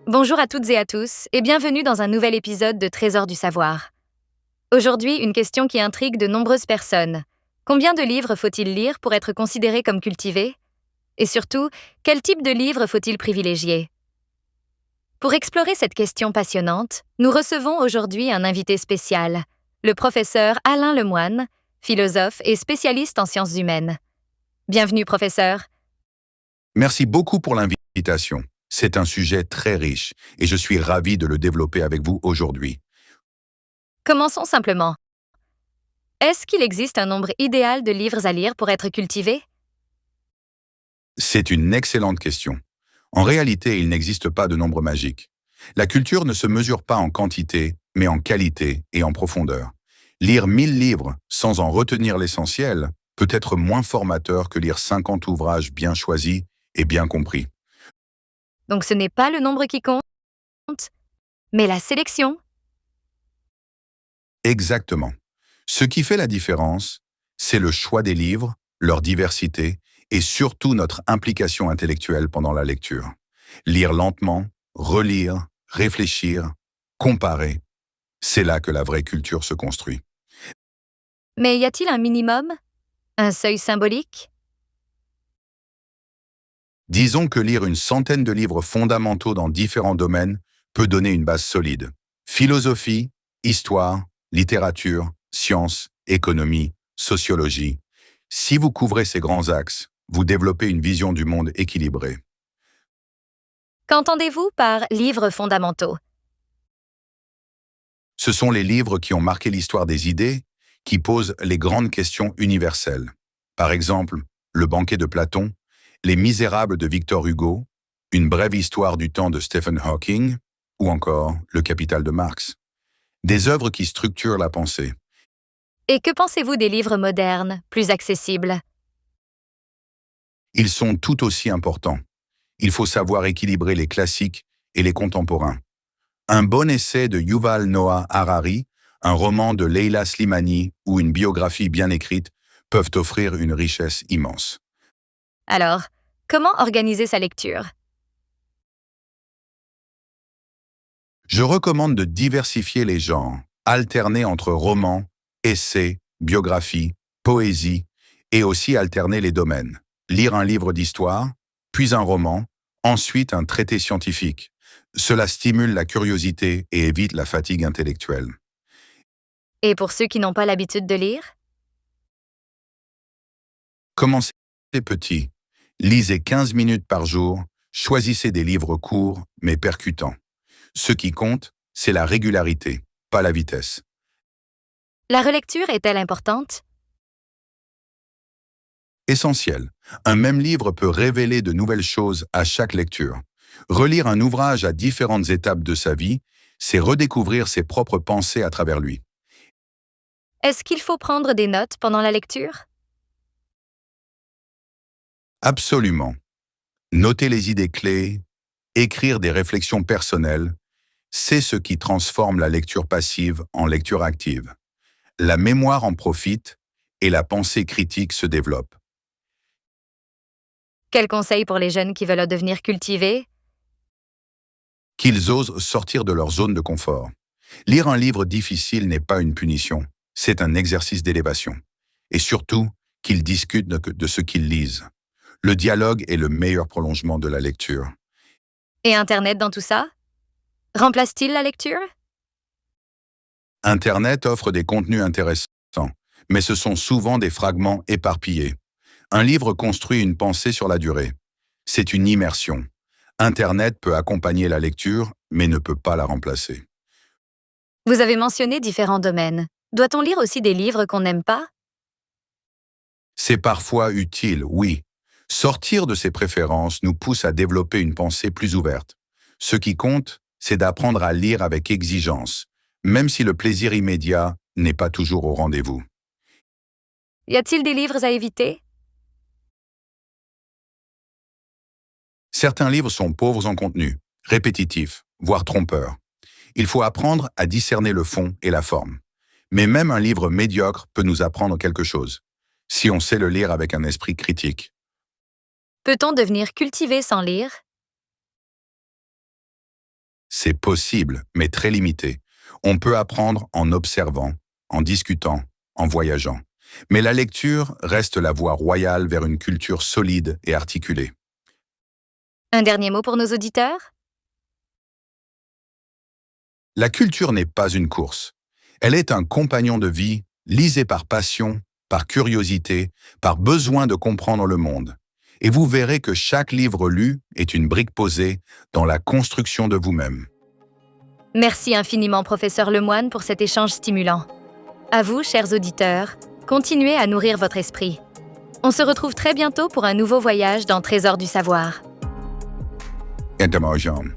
Bonjour à toutes et à tous, et bienvenue dans un nouvel épisode de Trésors du savoir. Aujourd'hui, une question qui intrigue de nombreuses personnes. Combien de livres faut-il lire pour être considéré comme cultivé? Et surtout, quel type de livres faut-il privilégier? Pour explorer cette question passionnante, nous recevons aujourd'hui un invité spécial, le professeur Alain Lemoine, philosophe et spécialiste en sciences humaines. Bienvenue, professeur. Merci beaucoup pour l'invitation. C'est un sujet très riche et je suis ravi de le développer avec vous aujourd'hui. Commençons simplement. Est-ce qu'il existe un nombre idéal de livres à lire pour être cultivé? C'est une excellente question. En réalité, il n'existe pas de nombre magique. La culture ne se mesure pas en quantité, mais en qualité et en profondeur. Lire 1000 livres sans en retenir l'essentiel peut être moins formateur que lire 50 ouvrages bien choisis et bien compris. Donc ce n'est pas le nombre qui compte, mais la sélection. Exactement. Ce qui fait la différence, c'est le choix des livres, leur diversité et surtout notre implication intellectuelle pendant la lecture. Lire lentement, relire, réfléchir, comparer, c'est là que la vraie culture se construit. Mais y a-t-il un minimum? Un seuil symbolique? Disons que lire une centaine de livres fondamentaux dans différents domaines peut donner une base solide. Philosophie, histoire, littérature, sciences, économie, sociologie. Si vous couvrez ces grands axes, vous développez une vision du monde équilibrée. Qu'entendez-vous par livres fondamentaux? Ce sont les livres qui ont marqué l'histoire des idées, qui posent les grandes questions universelles. Par exemple, Le banquet de Platon, Les Misérables de Victor Hugo, Une brève histoire du temps de Stephen Hawking, ou encore Le Capital de Marx. Des œuvres qui structurent la pensée. Et que pensez-vous des livres modernes, plus accessibles? Ils sont tout aussi importants. Il faut savoir équilibrer les classiques et les contemporains. Un bon essai de Yuval Noah Harari, un roman de Leila Slimani ou une biographie bien écrite peuvent offrir une richesse immense. Alors, comment organiser sa lecture? Je recommande de diversifier les genres, alterner entre romans, essais, biographies, poésie, et aussi alterner les domaines. Lire un livre d'histoire, puis un roman, ensuite un traité scientifique. Cela stimule la curiosité et évite la fatigue intellectuelle. Et pour ceux qui n'ont pas l'habitude de lire? Commencez petit. Lisez 15 minutes par jour, choisissez des livres courts mais percutants. Ce qui compte, c'est la régularité, pas la vitesse. La relecture est-elle importante? Essentiel. Un même livre peut révéler de nouvelles choses à chaque lecture. Relire un ouvrage à différentes étapes de sa vie, c'est redécouvrir ses propres pensées à travers lui. Est-ce qu'il faut prendre des notes pendant la lecture? Absolument. Noter les idées clés, écrire des réflexions personnelles, c'est ce qui transforme la lecture passive en lecture active. La mémoire en profite et la pensée critique se développe. Quels conseils pour les jeunes qui veulent devenir cultivés? Qu'ils osent sortir de leur zone de confort. Lire un livre difficile n'est pas une punition, c'est un exercice d'élévation. Et surtout, qu'ils discutent de ce qu'ils lisent. Le dialogue est le meilleur prolongement de la lecture. Et Internet dans tout ça? Remplace-t-il la lecture? Internet offre des contenus intéressants, mais ce sont souvent des fragments éparpillés. Un livre construit une pensée sur la durée. C'est une immersion. Internet peut accompagner la lecture, mais ne peut pas la remplacer. Vous avez mentionné différents domaines. Doit-on lire aussi des livres qu'on n'aime pas? C'est parfois utile, oui. Sortir de ses préférences nous pousse à développer une pensée plus ouverte. Ce qui compte, c'est d'apprendre à lire avec exigence, même si le plaisir immédiat n'est pas toujours au rendez-vous. Y a-t-il des livres à éviter? Certains livres sont pauvres en contenu, répétitifs, voire trompeurs. Il faut apprendre à discerner le fond et la forme. Mais même un livre médiocre peut nous apprendre quelque chose, si on sait le lire avec un esprit critique. Peut-on devenir cultivé sans lire? C'est possible, mais très limité. On peut apprendre en observant, en discutant, en voyageant. Mais la lecture reste la voie royale vers une culture solide et articulée. Un dernier mot pour nos auditeurs? La culture n'est pas une course. Elle est un compagnon de vie, lisez par passion, par curiosité, par besoin de comprendre le monde. Et vous verrez que chaque livre lu est une brique posée dans la construction de vous-même. Merci infiniment, professeur Lemoine, pour cet échange stimulant. À vous, chers auditeurs, continuez à nourrir votre esprit. On se retrouve très bientôt pour un nouveau voyage dans Trésor du savoir. Entamajam.